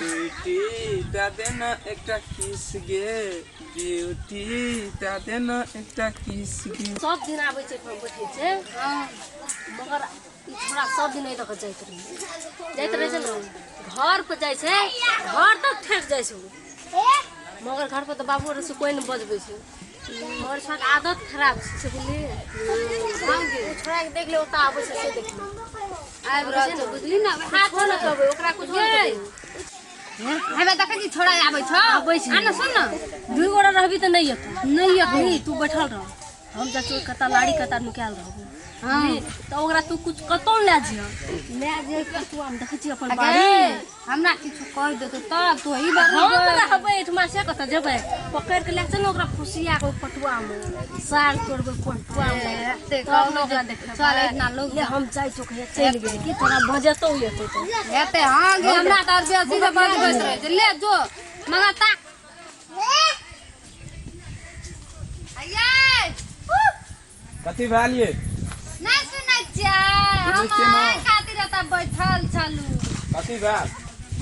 beauty ता देना एकटा किस गे ब्यूटी ता देना एकटा किस गे सब दिन आबै छै बैठे छै मगर ई छोरा सब दिन नहीं देख जाइत रहे छै ना घर पर जाय छै घर तक ठेक जाय छै मगर घर पर तो बाबू रे से कोई नहीं बजबै छै और छोरा के आदत खराब छै बुझली हां गे छोरा के देख ले ओता आबै छै से देख ले आब रहल छै बुझली ना हाथ न कहबै ओकरा कुछ होय हमे देखे छी छोड़ा आबै छ आना सुन न दुई गोरा रहबी त नहीं एत तू बैठल रह हम जाके कता लाड़ी कता निकाल रहबो हां त ओकरा तू कुछ कतौ ले जे कतुआ हम देखे छी अपन बाड़ी हमरा किछ कह देतो तब तो ई बात हम रहबै एठमा से कत जेबै पकड़ के ले चल ओकरा खुशिया को पटुआ में साल तोड़बै पटुआ में देखो ओकरा देख चल इतना लोग ले हम चाय चुक है चल गेल की तोरा बजतो हेतै त हेतै हां गे हमरा त और बेसी से बजबैत रहे ले जो मगा ता आये कथि भालिए नहीं सुनै छियै हम खातिर त बैठल छलू कथि भाल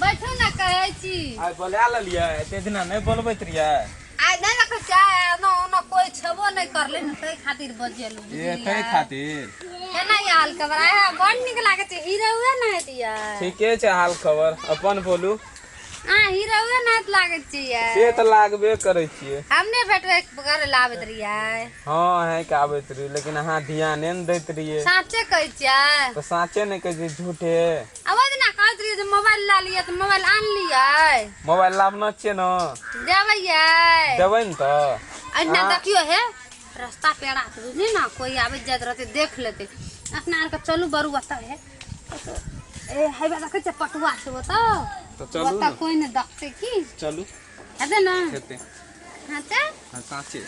बैठू ना कहै छी आइ बोला लेलिए एते दिना नहीं बोलबैत रिया आइ नहीं रख चाय न कोई छबो नहीं करले न तै खातिर बजेलू ए तै खातिर केना हाल खबर आय बड़ निक लागे छै हीरोए न हेतिया ठीके छै हाल खबर अपन बोलू हीरोए न लागे छै यार से त लागबे करै छियै हमने भेटवे घर लाबत रिया हां है के आबैत रही लेकिन हां ध्यान नहीं दैत रहिए साचे कहै छियै तो साचे नहीं कहै छी झूठे आवाज ना कहत रही जे मोबाइल ला लिया त मोबाइल आन लियै मोबाइल लाबना छै न देबै देबै न त अन्ना देखियो हे रास्ता पेड़ा त बुझली ना कोई आबै जात रहते देख लेते अपना आर के चलू बरू बता हे ए हैबा देखे छ पटुआ छै वो तो चलू ना कोई ने देखते की चलू हेते ना हेते हां त हां साचे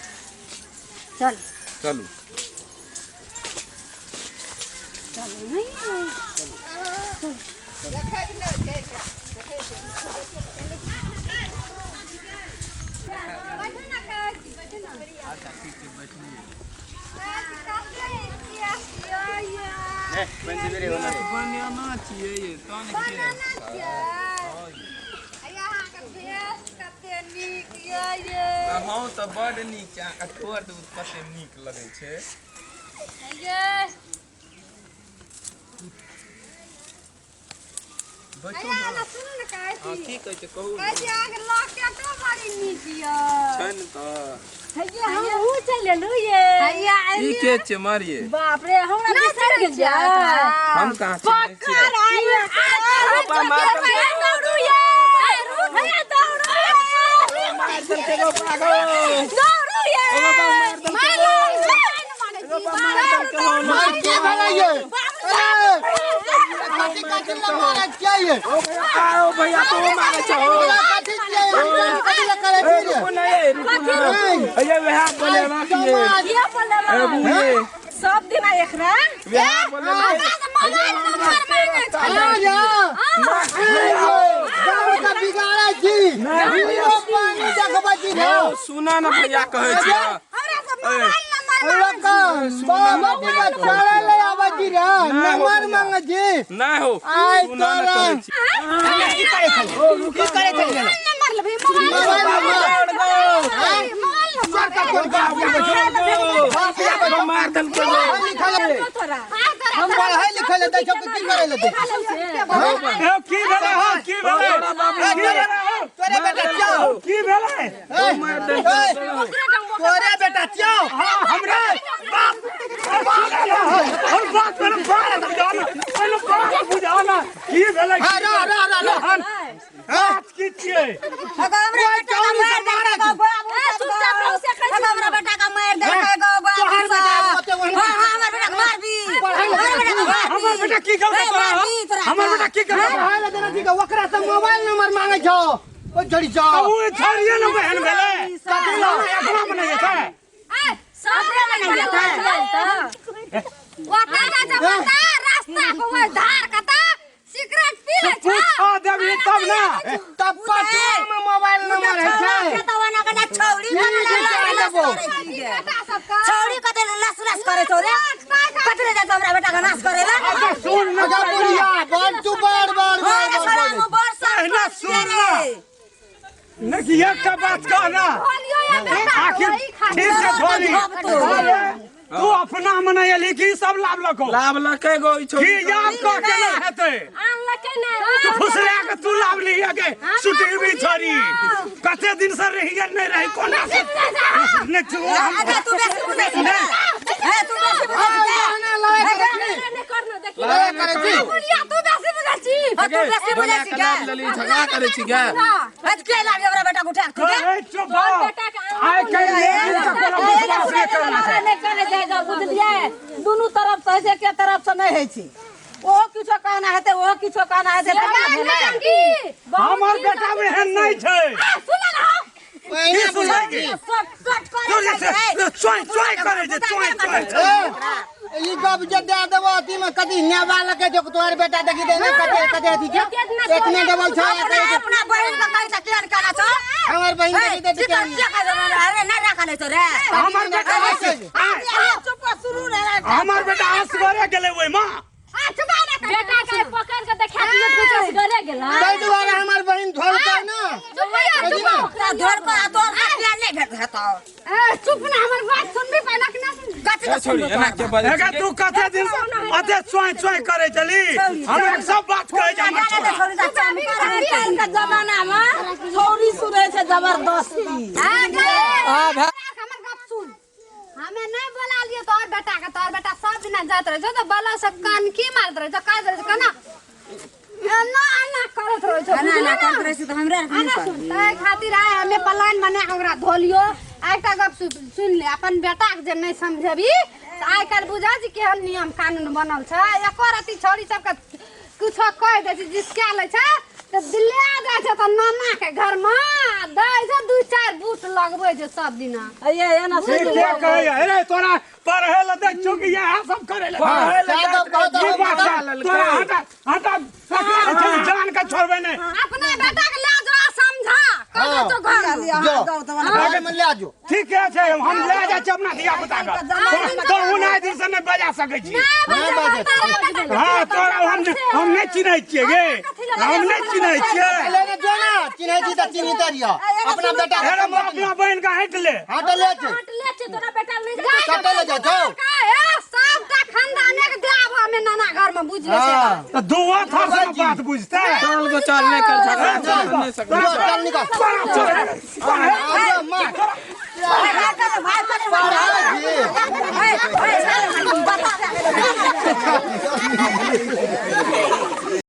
चल चलू चल नहीं बंजबेरे होला बनियाना छियै ये तन के यहाँ के भेस कते नीक ये हां त बड नीक छै आ ठोर दूध कते नीक लगै छै ये बैठो ना सुन न कहै छी की कहै छै कहू कहै छी आगे लॉकेटो बड़ी नीक ये छै न त हैया हम ऊ चले लू ये हैया ई के छै मारिए बाप रे हमरा बिसर गेल जा हम कहां छी पकड़ आइए पापा मार दौड़ू ये भैया दौड़ू मार दल के गो पागो दौड़ू ये मार दल के मार के भला ये काटी काटी मारा क्या ये ओ भैया तो मारे छ काटी क्या ये काटी करे फिर रुको नहीं अये वहां बोले ना कि ये बोले ए बुए सब दिन एकरा वहां बोले ना गाँव का बिगाड़ा जी वीडियो पानी देखबा जी रे सुना ना भैया कहै छी बाबा बिगा चले ले आवा जी रे नंबर मांग जी नहीं हो आई सुना ना कहै छी की करे छली नंबर लेबे मोबाइल मार दल के हम पढ़ाई लिखल है सब की करे लेते की भेले हो की भेले तोरे बेटा जाओ की भेले मार दल तोरे बेटा जाओ हमरा बाप हम बात कर बात बुझाना पहले बात बुझाना की भेले बात की छिए हमरा बेटा का मार देगा हमर बेटा मार दी हमर बेटा की गलती हमर बेटा की गलती पढ़ाई ले देना जी का ओकरा से मोबाइल नंबर मांगे छो ओ जड़ी जाओ ओ छोड़िए ना बहन भेले कतला एकरा में नहीं है सब रे नहीं है वो ताजा बता रास्ता को वो धार कता सिगरेट पी ले छ पूछा देबी तब ना तब पता में मोबाइल नंबर है छे कतवाना कना छौड़ी छौड़ी कते लस करे छौ रे कतरे जा हमरा बेटा का नाश करेला सुन ना बुढ़िया बोल तू बार बार बरसा ना सुन ना नहीं एक का बात कहना आखिर ठीक है धोनी तू अपना मने एली की सब लाभ लको लाभ लके गो की याद को के ना हेते आन लके ने फुसले के तू लाभ लिया के छुट्टी भी छोड़ी कते दिन से रही नहीं रही कोना से ने तू तू बेसी बुझे है तू बेसी बुझे तू बेसी बुझे छी तू बेसी बुझे छी क्या झगड़ा करे छी क्या हट के लागे हमरा बेटा उठा के चुप आय के विश्वास नहीं करना है नहीं करे जाएगा बुझलिए दोनों तरफ से से के तरफ से नहीं है छी ओ किछो कहना हेते ओ किछो कहना हेते हमर बेटा में है नहीं छे सुन ना की सुनाएगी चोय करे जे चोय ई गप जे दे देबो अथी में कदी नेवा लगे जो तोहर बेटा देखी दे कते कते अथी के इतने डबल छ अपना बहन का कहीं तक क्लियर करना छ हमर बहन देखी दे के अरे ना रखा ले तो रे हमर बेटा चुप शुरू रे हमर बेटा असगरे गेले ओय मां बेटा के पकड़ के देखा दियो कुछ डरे गेला तै दुआरे हमर बहन धोल के ना धोर को तोर क्लियर नहीं भेट हेता चुप ना हमर बात सुनबी पहला कि ना सुन छोड़ी एना के बजे एगा तू कते दिन से अते चोय करे चली हम सब बात कहे जा का जमाना में छोरी सुरे से जबरदस्ती हां भाई हमर गप सुन हमें नहीं बोला लिए तोर बेटा सब दिन जात रहे तो बला से कान की मारत रहे तो का करे कना ना करत रहे ना करत रहे तो हमरे ताय खातिर आए हमें प्लान बने हमरा धोलियो एकटा गप सुन ले अपन बेटा के जे नहीं समझबी त आइ काल बुझा जी केहन नियम कानून बनल छ एको रति छोरी सब के कुछ कह दे छी जिसका ले छ त दिल्ली आ जाय छ त नाना के घर में दै छ दू चार बूट लगबै छ सब दिन ये ना ठीक कहे अरे तोरा पढ़े ल दे चुकी है सब करे ले तोरा हटा जान का छोड़बे नहीं अपने बेटा के ले जा समझा कहो तो घर में ले आजो ठीक है हम ले जाय छी अपना धिया पुता का तो उना दिन से नहीं बजा सकै छी हां तोरा हम नहीं चिन्है छियै गे हम नहीं चिन्है छियै लेने जो ना चिन्है छी त चिन्हि तरिया अपना बेटा अरे अपना बहन का हट ले हट ले छ ले छ तोरा बेटा ले कट ले जा जाओ सबटा खानदाने के देब हमें नाना घर में बुझ ले तो दुआ था सब बात बुझते चल गो चल नहीं कर झगड़ा चल नहीं सकता चल निकल मां भाई